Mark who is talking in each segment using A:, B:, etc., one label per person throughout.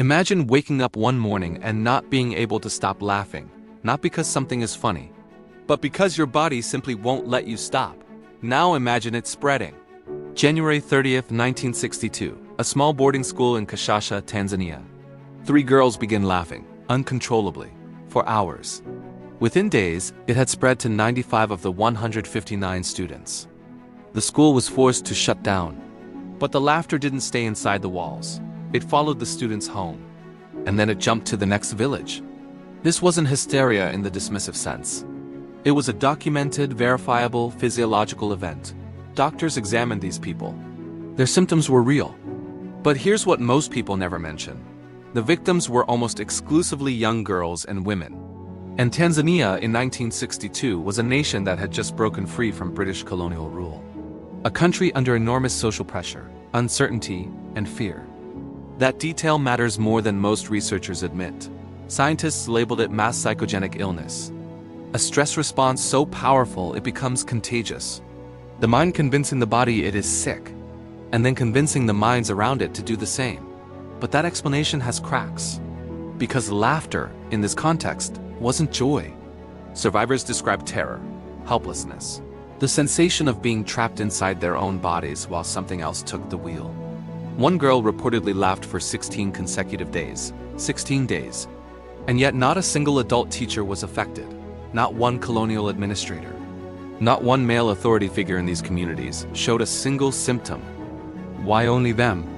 A: Imagine waking up one morning and not being able to stop laughing, not because something is funny, but because your body simply won't let you stop. Now imagine it spreading. January 30th, 1962, a small boarding school in Kashasha, Tanzania. 3 girls begin laughing, uncontrollably, for hours. Within days, it had spread to 95 of the 159 students. The school was forced to shut down. But the laughter didn't stay inside the walls. It followed the students home. And then it jumped to the next village. This wasn't hysteria in the dismissive sense. It was a documented, verifiable, physiological event. Doctors examined these people. Their symptoms were real. But here's what most people never mention. The victims were almost exclusively young girls and women. And Tanzania in 1962 was a nation that had just broken free from British colonial rule. A country under enormous social pressure, uncertainty, and fear. That detail matters more than most researchers admit. Scientists labeled it mass psychogenic illness. A stress response so powerful it becomes contagious. The mind convincing the body it is sick, and then convincing the minds around it to do the same. But that explanation has cracks. Because laughter, in this context, wasn't joy. Survivors describe terror, helplessness, the sensation of being trapped inside their own bodies while something else took the wheel. One girl reportedly laughed for 16 consecutive days. 16 days. And yet not a single adult teacher was affected. Not one colonial administrator. Not one male authority figure in these communities showed a single symptom. Why only them?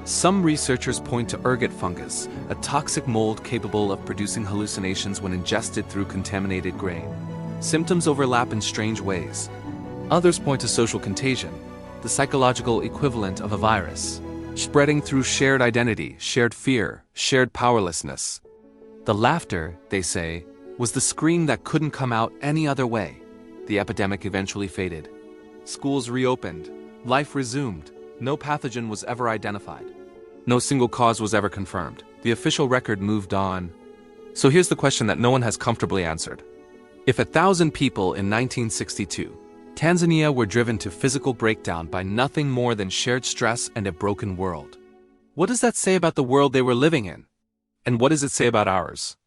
A: Some researchers point to ergot fungus, a toxic mold capable of producing hallucinations when ingested through contaminated grain. Symptoms overlap in strange ways. Others point to social contagion, the psychological equivalent of a virus, spreading through shared identity, shared fear, shared powerlessness. The laughter, they say, was the scream that couldn't come out any other way. The epidemic eventually faded. Schools reopened. Life resumed. No pathogen was ever identified. No single cause was ever confirmed. The official record moved on. So here's the question that no one has comfortably answered. If 1,000 people in 1962, Tanzania were driven to physical breakdown by nothing more than shared stress and a broken world, what does that say about the world they were living in? And what does it say about ours?